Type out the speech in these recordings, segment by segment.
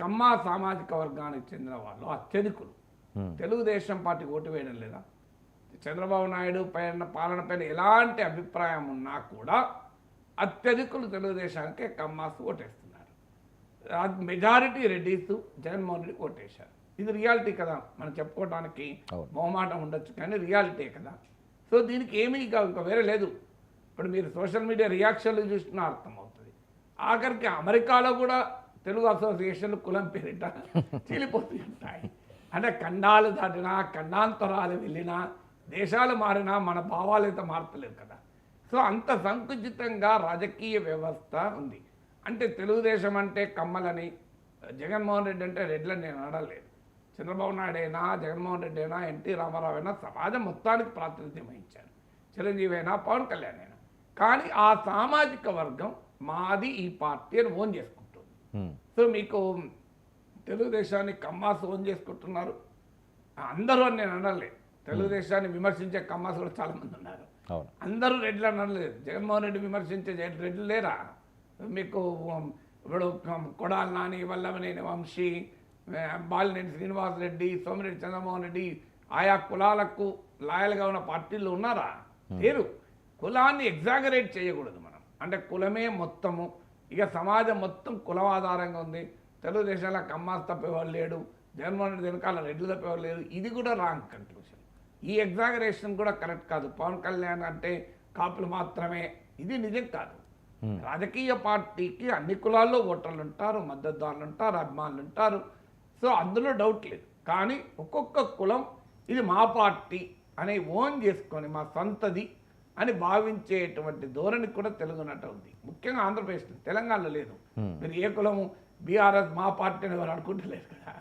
కమ్మ సామాజిక వర్గానికి చెందిన వాళ్ళు అత్యధికులు. తెలుగుదేశం పార్టీ ఓటు వేయడం లేదా? చంద్రబాబు నాయుడు పైన పాలన పైన ఎలాంటి అభిప్రాయం ఉన్నా కూడా అత్యధికులు తెలుగుదేశానికే కమ్మాస్ ఓటేస్తున్నారు. మెజారిటీ రెడ్డిస్ జగన్మోహన్ రెడ్డికి ఓటేశారు. ఇది రియాలిటీ కదా, మనం చెప్పుకోవడానికి మొహమాటం ఉండొచ్చు కానీ రియాలిటీ కదా. సో దీనికి ఏమీ ఇంకా వేరే లేదు. ఇప్పుడు మీరు సోషల్ మీడియా రియాక్షన్లు చూసినా అర్థమవుతుంది. ఆఖరికి అమెరికాలో కూడా తెలుగు అసోసియేషన్లు కులం పేరిట చీలిపోతూ ఉంటాయి. అంటే ఖండాలు దాటినా, ఖండాంతరాలు వెళ్ళినా, దేశాలు మారినా మన భావాలు అయితే మారతలేవు కదా. సో అంత సంకుచితంగా రాజకీయ వ్యవస్థ ఉంది. అంటే తెలుగుదేశం అంటే కమ్మలని, జగన్మోహన్ రెడ్డి అంటే రెడ్లని నేను అనలేదు. చంద్రబాబు నాయుడు అయినా, జగన్మోహన్ రెడ్డి అయినా, ఎన్టీ రామారావు అయినా సమాజం మొత్తానికి ప్రాతినిధ్యం వహించారు. చిరంజీవి అయినా, పవన్ కళ్యాణ్ అయినా. కానీ ఆ సామాజిక వర్గం మాది ఈ పార్టీ అని ఓన్ చేసుకుంటుంది. సో మీకు తెలుగుదేశాన్ని కమ్మాస్ ఓన్ చేసుకుంటున్నారు. అందరూ అని నేను అనలేదు. తెలుగుదేశాన్ని విమర్శించే కమ్మాస్ కూడా చాలామంది ఉన్నారు. అందరూ రెడ్లు అనలేదు. జగన్మోహన్ రెడ్డి విమర్శించే రెడ్లు లేరా? మీకు ఇప్పుడు కొడాలి నాని, వల్లభనేని వంశీ, బాలినేని శ్రీనివాసరెడ్డి, సోమిరెడ్డి చంద్రమోహన్ రెడ్డి ఆయా కులాలకు లాయల్గా ఉన్న పార్టీలు ఉన్నారా? లేరు. కులాన్ని ఎగ్జాగరేట్ చేయకూడదు మనం. అంటే కులమే మొత్తము, ఇక సమాజం మొత్తం కులం ఆధారంగా ఉంది. తెలుగుదేశంలో కమ్మాస్ తప్పేవాళ్ళు లేడు, జగన్మోహన్ రెడ్డి వెనకాల రెడ్లు తప్పేవాళ్ళు లేరు. ఇది కూడా రాంగ్ కన్క్లూషన్. ఈ ఎగ్జాగరేషన్ కూడా కరెక్ట్ కాదు. పవన్ కళ్యాణ్ అంటే కాపులు మాత్రమే, ఇది నిజం కాదు. రాజకీయ పార్టీకి అన్ని కులాల్లో ఓటర్లు ఉంటారు, మద్దతుదారులు ఉంటారు, అభిమానులు ఉంటారు. సో అందులో డౌట్ లేదు. కానీ ఒక్కొక్క కులం ఇది మా పార్టీ అని ఓన్ చేసుకొని మా సొంతది అని భావించేటువంటి ధోరణి కూడా తెలుగునట ఉంది. ముఖ్యంగా ఆంధ్రప్రదేశ్లో, తెలంగాణలో లేదు. మీరు ఏ కులము బీఆర్ఎస్ మా పార్టీ అని ఎవరు అనుకుంటలేరు కదా.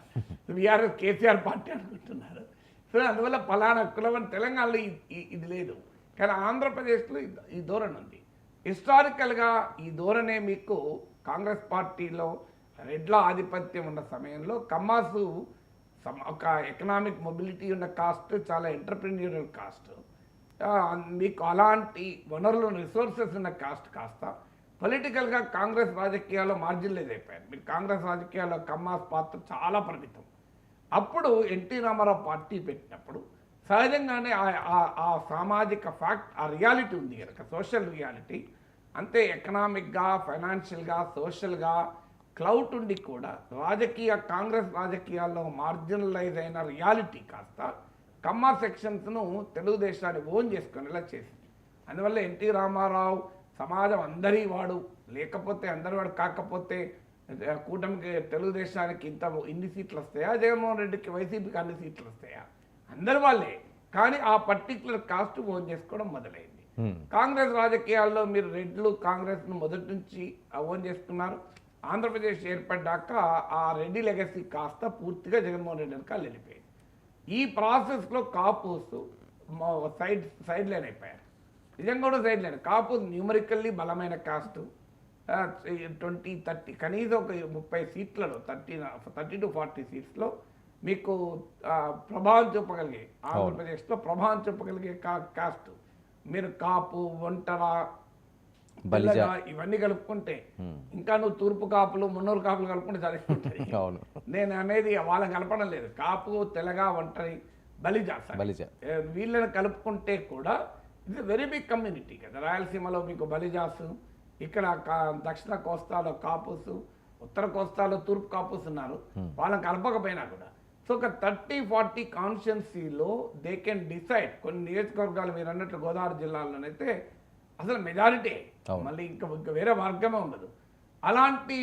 బీఆర్ఎస్ కేసీఆర్ పార్టీ అనుకుంటున్నారు. సో అందువల్ల ఫలానా కులం అని తెలంగాణలో ఇది లేదు. కానీ ఆంధ్రప్రదేశ్లో ఈ ధోరణి ఉంది. హిస్టారికల్గా ఈ ధోరణే మీకు కాంగ్రెస్ పార్టీలో రెడ్ల ఆధిపత్యం ఉన్న సమయంలో కమ్మాసు ఒక ఎకనామిక్ మొబిలిటీ ఉన్న కాస్ట్, చాలా ఎంటర్ప్రెన్యూరియల్ కాస్ట్, మీకు అలాంటి వనరులు రిసోర్సెస్ ఉన్న కాస్ట్ కాస్త పొలిటికల్గా కాంగ్రెస్ రాజకీయాల్లో మార్జినలైజ్ అయిపోయారు. మీరు కాంగ్రెస్ రాజకీయాల్లో కమ్మాస్ పాత్ర చాలా పరిమితం. అప్పుడు ఎన్టీ రామారావు పార్టీ పెట్టినప్పుడు సహజంగానే ఆ సామాజిక ఫ్యాక్ట్, ఆ రియాలిటీ ఉంది కనుక, సోషల్ రియాలిటీ అంతే ఎకనామిక్గా, ఫైనాన్షియల్గా, సోషల్గా క్లౌట్ ఉండి కూడా కాంగ్రెస్ రాజకీయాల్లో మార్జినలైజ్ అయిన రియాలిటీ కాస్త కమ్మా సెక్షన్స్ను తెలుగుదేశాన్ని ఓన్ చేసుకునేలా చేసింది. అందువల్ల ఎన్టీ రామారావు సమాజం అందరి వాడు లేకపోతే, అందరి వాడు కాకపోతే కూటమికి తెలుగుదేశానికి ఇన్ని సీట్లు వస్తాయా, జగన్మోహన్ రెడ్డికి వైసీపీకి అన్ని సీట్లు వస్తాయా? అందరి వాళ్ళే. కానీ ఆ పర్టికులర్ కాస్ట్ ఓన్ చేసుకోవడం మొదలైంది. కాంగ్రెస్ రాజకీయాల్లో మీరు రెడ్లు కాంగ్రెస్ను మొదటి నుంచి ఓన్ చేసుకున్నారు. ఆంధ్రప్రదేశ్ ఏర్పడ్డాక ఆ రెడ్డి లెగసీ కాస్త పూర్తిగా జగన్మోహన్ రెడ్డి వెనకాల వెళ్ళిపోయింది. ఈ ప్రాసెస్లో కాపుస్ సైడ్ లైన్ అయిపోయారు. నిజంగా కూడా సైడ్ లైన్. కాపుస్ న్యూమరికల్లీ బలమైన కాస్ట్, 20-30 కనీసం ఒక 30 సీట్లలో 30 to 40 సీట్స్లో మీకు ప్రభావం చూపగలిగే, ఆంధ్రప్రదేశ్లో ప్రభావం చూపగలిగే కాస్ట్. మీరు కాపు, ఒంటర, బలిజ ఇవన్నీ కలుపుకుంటే, ఇంకా నువ్వు తూర్పు కాపులు, మున్నూరు కాపులు కలుపుకుంటే సరిపోతుంది. నేను అనేది వాళ్ళని కలపడం లేదు. కాపు, తెలగ, ఒంటరి, బలిజ వీళ్ళని కలుపుకుంటే కూడా ఇది వెరీ బిగ్ కమ్యూనిటీ కదా. రాయలసీమలో మీకు బలిజాసు, ఇక్కడ దక్షిణ కోస్తాలో కాపుస్, ఉత్తర కోస్తాలో తూర్పు కాపుస్ ఉన్నారు. వాళ్ళని కలపకపోయినా కూడా సో ఒక 30-40 కాన్స్టిట్యున్సీలో దే కెన్ డిసైడ్. కొన్ని నియోజకవర్గాలు మీరు అన్నట్లు గోదావరి జిల్లాలోనైతే అసలు మెజారిటీ, మళ్ళీ ఇంకా వేరే వర్గమే ఉండదు. అలాంటి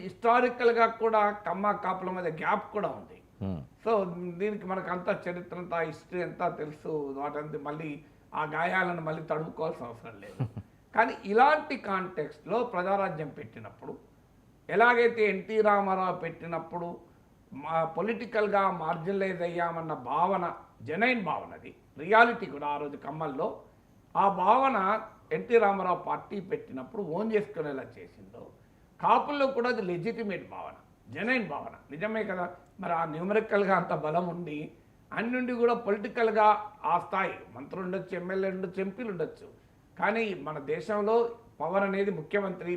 హిస్టారికల్గా కూడా కమ్మ కాపుల మధ్య గ్యాప్ కూడా ఉంది. సో దీనికి మనకు అంతా చరిత్ర అంతా, హిస్టరీ అంతా తెలుసు. వాటంతా మళ్ళీ ఆ గాయాలను మళ్ళీ తడుపుకోవాల్సిన అవసరం లేదు. కానీ ఇలాంటి కాంటెక్స్ట్లో ప్రజారాజ్యం పెట్టినప్పుడు, ఎలాగైతే ఎన్టీ రామారావు పెట్టినప్పుడు పొలిటికల్గా మార్జినలైజ్ అయ్యామన్న భావన, జెన్యూన్ భావన, అది రియాలిటీ కూడా ఆ రోజు కమ్మల్లో ఆ భావన ఎన్టీ రామారావు పార్టీ పెట్టినప్పుడు ఓన్ చేసుకునేలా చేసిందో, కాపుల్లో కూడా అది లెజిటిమేట్ భావన, జెన్యూన్ భావన, నిజమే కదా. మరి ఆ న్యూమరికల్గా అంత బలం ఉండి అన్నిండి కూడా పొలిటికల్గా ఆ స్థాయి మంత్రులు ఉండొచ్చు, ఎమ్మెల్యే ఉండొచ్చు, ఎంపీలు ఉండొచ్చు. కానీ మన దేశంలో పవర్ అనేది ముఖ్యమంత్రి,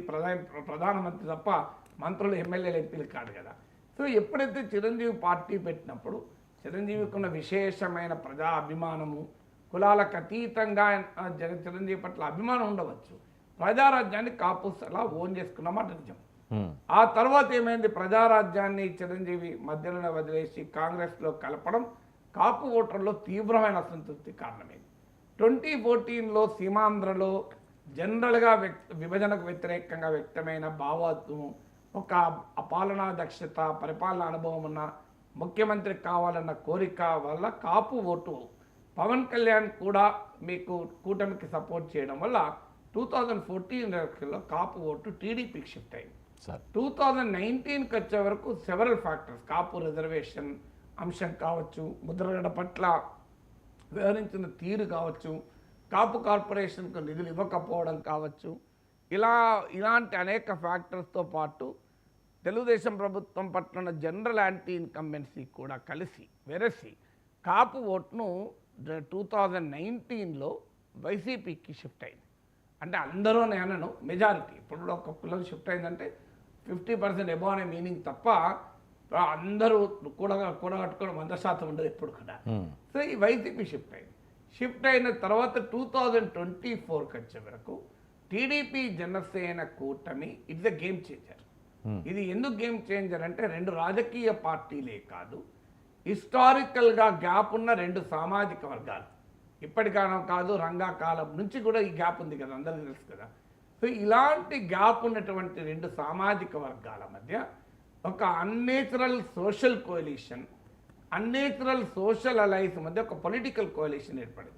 ప్రధానమంత్రి తప్ప మంత్రులు ఎమ్మెల్యేలు ఎంపీలు కాదు కదా. సో ఎప్పుడైతే చిరంజీవి పార్టీ పెట్టినప్పుడు చిరంజీవికి ఉన్న విశేషమైన ప్రజా అభిమానము, కులాలకు అతీతంగా చిరంజీవి పట్ల అభిమానం ఉండవచ్చు. ప్రజారాజ్యాన్ని కాపు అలా ఓన్ చేసుకున్నమాట నిజం. ఆ తర్వాత ఏమైంది, ప్రజారాజ్యాన్ని చిరంజీవి మధ్యలోనే వదిలేసి కాంగ్రెస్లో కలపడం కాపు ఓటర్లో తీవ్రమైన అసంతృప్తి కారణమైంది. 2014లో సీమాంధ్రలో జనరల్గా విభజనకు వ్యతిరేకంగా వ్యక్తమైన భావాత్వం, ఒక అపాలనా దక్షత, పరిపాలన అనుభవం ఉన్న ముఖ్యమంత్రి కావాలన్న కోరిక వల్ల కాపు ఓటు పవన్ కళ్యాణ్ కూడా మీకు కూటమికి సపోర్ట్ చేయడం వల్ల 2014 ఎలక్షన్లో కాపు ఓటు టీడీపీకి షిఫ్ట్ అయింది. 2019కి వచ్చే వరకు సెవరల్ ఫ్యాక్టర్స్, కాపు రిజర్వేషన్ అంశం కావచ్చు, ముద్రగడ పట్ల వ్యవహరించిన తీరు కావచ్చు, కాపు కార్పొరేషన్కు నిధులు ఇవ్వకపోవడం కావచ్చు, ఇలాంటి అనేక ఫ్యాక్టర్స్తో పాటు తెలుగుదేశం ప్రభుత్వం పట్ల ఉన్న జనరల్ యాంటీ ఇన్కంబెన్సీ కూడా కలిసి వెరసి కాపు ఓట్ను 2019లో వైసీపీకి షిఫ్ట్ అయింది. అంటే అందరూ నేను మెజారిటీ ఇప్పుడు ఒక కులం షిఫ్ట్ అయిందంటే 50% ఎబో అనే మీనింగ్ తప్ప అందరూ కూడగట్టుకోవడం 100% ఉండదు ఎప్పుడు కూడా. సో ఈ వైసీపీ షిఫ్ట్ అయింది. షిఫ్ట్ అయిన తర్వాత 2024కి వచ్చే వరకు టీడీపీ జనసేన కూటమి ఇట్స్ ఎ గేమ్ చేంజర్. ఇది ఎందుకు గేమ్ చేంజర్ అంటే రెండు రాజకీయ పార్టీలే కాదు, హిస్టారికల్గా గ్యాప్ ఉన్న రెండు సామాజిక వర్గాలు. ఇప్పటికాలం కాదు, రంగా కాలం నుంచి కూడా ఈ గ్యాప్ ఉంది కదా, అందరికీ తెలుసు కదా. సో ఇలాంటి గ్యాప్ ఉన్నటువంటి రెండు సామాజిక వర్గాల మధ్య ఒక unnatural social కోalition, unnatural social aligns మధ్య ఒక పొలిటికల్ కోalition ఏర్పడింది.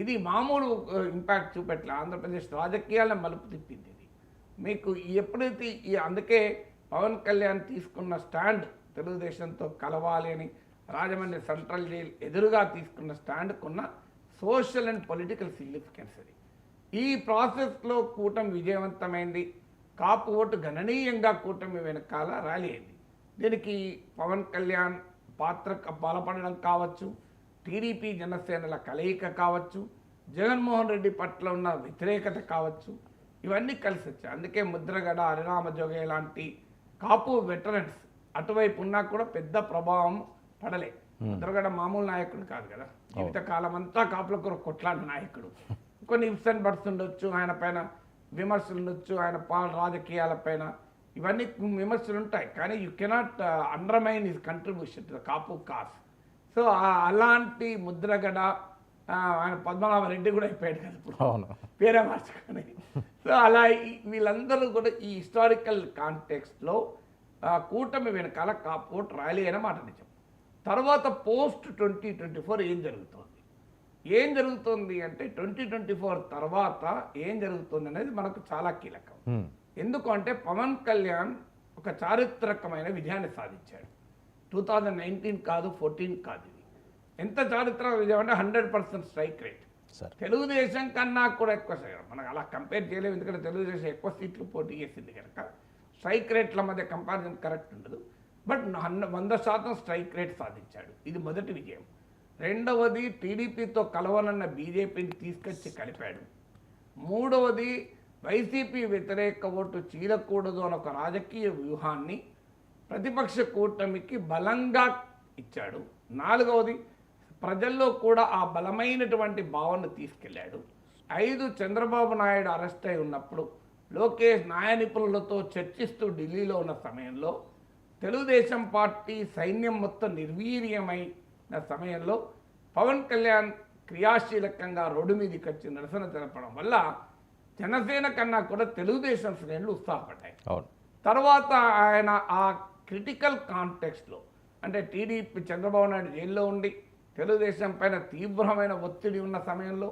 ఇది మామూలు ఇంపాక్ట్ చూపెట్ల ఆంధ్రప్రదేశ్ రాజకీయాలను మలుపు తిప్పింది. ఇది మీకు ఎప్పుడైతే అందుకే పవన్ కళ్యాణ్ తీసుకున్న స్టాండ్ తెలుగుదేశంతో కలవాలి అని రాజమండ్రి సెంట్రల్ జైలు ఎదురుగా తీసుకున్న స్టాండ్కున్న సోషల్ అండ్ పొలిటికల్ సిగ్నిఫికెన్స్ అది. ఈ ప్రాసెస్లో కూటమి విజయవంతమైంది. కాపు ఓటు గణనీయంగా కూటమి వెనకాల ర్యాలీ అయింది. దీనికి పవన్ కళ్యాణ్ పాత్ర బలపడడం కావచ్చు, టీడీపీ జనసేనల కలయిక కావచ్చు, జగన్మోహన్ రెడ్డి పట్ల ఉన్న వ్యతిరేకత కావచ్చు, ఇవన్నీ కలిసి వచ్చాయి. అందుకే ముద్రగడ, హరిరామ జోగే లాంటి కాపు వెటరన్స్ అటువైపు ఉన్నా కూడా పెద్ద ప్రభావం పడలే. ముద్రగడ మామూలు నాయకుడు కాదు కదా, జీవితకాలం అంతా కాపుల కొరకు కొట్లాడిన నాయకుడు. కొన్ని ఇఫ్స్ అండ్ బట్స్ ఉండొచ్చు, ఆయన పైన విమర్శలు ఉండొచ్చు, ఆయన రాజకీయాలపైన ఇవన్నీ విమర్శలు ఉంటాయి, కానీ you cannot undermine his contribution to the Kapu cos. So అలాంటి ముద్రగడ, ఆయన పద్మనాభరెడ్డి కూడా అయిపోయాడు కదా ఇప్పుడు, పేరే మార్చుకొని. సో అలా వీళ్ళందరూ కూడా ఈ హిస్టారికల్ కాంటెక్స్ట్లో కూటమి వెనకాల కాపు ఓటు ర్యాలీ అయిన మాట నిజం. తర్వాత పోస్ట్ 2024 ఏం జరుగుతుంది అంటే 2024 తర్వాత ఏం జరుగుతుంది అనేది మనకు చాలా కీలకం. ఎందుకు అంటే పవన్ కళ్యాణ్ ఒక చారిత్రకమైన విజయాన్ని సాధించాడు. 2019 కాదు, 14 కాదు. ఇది ఎంత చారిత్రక విజయం అంటే 100% స్ట్రైక్ రేట్. తెలుగుదేశం కన్నా కూడా ఎక్కువ, మనకు అలా కంపేర్ చేయలేము, ఎందుకంటే తెలుగుదేశం ఎక్కువ సీట్లు పోటీ చేసింది కనుక స్ట్రైక్ రేట్ల మధ్య కంపారిజన్ కరెక్ట్ ఉండదు. బట్ 100% స్ట్రైక్ రేట్ సాధించాడు. ఇది మొదటి విజయం. రెండవది, టీడీపీతో కలవాలన్న బీజేపీని తీసుకొచ్చి కలిపాడు. మూడవది, వైసీపీ వ్యతిరేక ఓటు చీలకూడదు అని ఒక రాజకీయ వ్యూహాన్ని ప్రతిపక్ష కూటమికి బలంగా ఇచ్చాడు. నాలుగవది, ప్రజల్లో కూడా ఆ బలమైనటువంటి భావన తీసుకెళ్లాడు. 5, చంద్రబాబు నాయుడు అరెస్ట్ అయి ఉన్నప్పుడు లోకేష్ న్యాయ నిపుణులతో చర్చిస్తూ ఢిల్లీలో ఉన్న సమయంలో తెలుగుదేశం పార్టీ సైన్యం మొత్తం నిర్వీర్యమైన సమయంలో పవన్ కళ్యాణ్ క్రియాశీలకంగా రోడ్డు మీదకి వచ్చి నిరసన తెలపడం వల్ల జనసేన కన్నా కూడా తెలుగుదేశం శ్రేణులు ఉత్సాహపడ్డాయి. తర్వాత ఆయన ఆ క్రిటికల్ కాంటెక్స్ట్లో, అంటే టీడీపీ చంద్రబాబు నాయుడు జైల్లో ఉండి తెలుగుదేశం పైన తీవ్రమైన ఒత్తిడి ఉన్న సమయంలో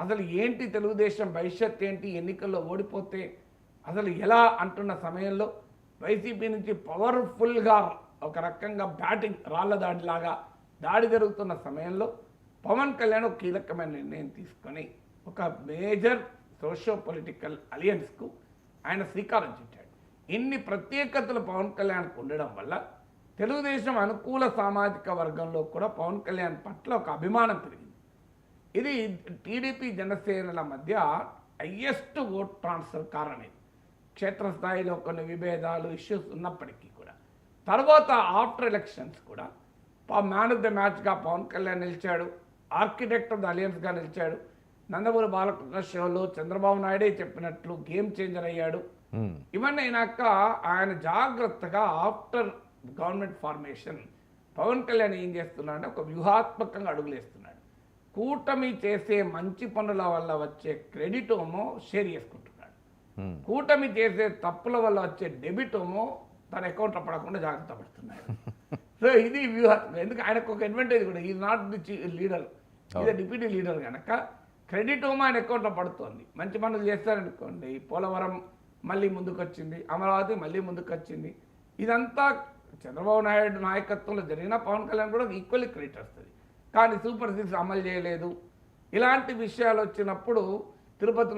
అసలు ఏంటి తెలుగుదేశం భవిష్యత్ ఏంటి, ఎన్నికల్లో ఓడిపోతే అసలు ఎలా అంటున్న సమయంలో వైసీపీ నుంచి పవర్ఫుల్గా ఒక రకంగా బ్యాటింగ్ రాళ్ల దాడిలాగా దాడి జరుగుతున్న సమయంలో పవన్ కళ్యాణ్ ఒక కీలకమైన నిర్ణయం తీసుకొని ఒక మేజర్ సోషో పొలిటికల్ అలియన్స్కు ఆయన శ్రీకారం చుట్టాడు. ఇన్ని ప్రత్యేకతలు పవన్ కళ్యాణ్కు ఉండడం వల్ల తెలుగుదేశం అనుకూల సామాజిక వర్గంలో కూడా పవన్ కళ్యాణ్ పట్ల ఒక అభిమానం పెరిగింది. ఇది టీడీపీ జనసేనల మధ్య హైయెస్ట్ ఓట్ ట్రాన్స్ఫర్ కారణమైంది. క్షేత్రస్థాయిలో కొన్ని విభేదాలు ఇష్యూస్ ఉన్నప్పటికీ కూడా తర్వాత ఆఫ్టర్ ఎలక్షన్స్ కూడా మ్యాన్ ఆఫ్ ద మ్యాచ్గా పవన్ కళ్యాణ్ నిలిచాడు, ఆర్కిటెక్ట్ ఆఫ్ ద అలియన్స్గా నిలిచాడు. నందమూరి బాలకృష్ణ షోలో చంద్రబాబు నాయుడే చెప్పినట్లు గేమ్ చేంజర్ అయ్యాడు. ఇవన్నీ అయినాక ఆయన జాగ్రత్తగా after government formation Pawan Kalyan ఏం చేస్తున్నాడంటే ఒక వ్యూహాత్మకంగా అడుగులేస్తున్నాడు. కూటమి చేసే మంచి పనుల వల్ల వచ్చే క్రెడిట్ ఏమో షేర్ చేసుకుంటున్నాడు, కూటమి చేసే తప్పుల వల్ల వచ్చే డెబిట్ ఏమో తన అకౌంట్లో పడకుండా జాగ్రత్త పడుతున్నాడు. సో ఇది వ్యూహాత్మకం. ఎందుకు ఆయనకు ఒక అడ్వాంటేజ్ కూడా, ఈ నాట్ ది లీడర్, ఇది డిప్యూటీ లీడర్ కనుక క్రెడిట్ ఏమో ఆయన అకౌంట్లో పడుతుంది. మంచి పనులు చేస్తారనుకోండి, పోలవరం మళ్ళీ ముందుకు వచ్చింది, అమరావతి మళ్ళీ ముందుకు వచ్చింది. ఇదంతా చంద్రబాబు నాయుడు నాయకత్వంలో జరిగిన పవన్ కళ్యాణ్ కూడా ఈక్వల్లీ క్రెడిట్ వస్తుంది. కానీ సూపర్ 6 అమలు చేయలేదు, ఇలాంటి విషయాలు వచ్చినప్పుడు తిరుపతిలో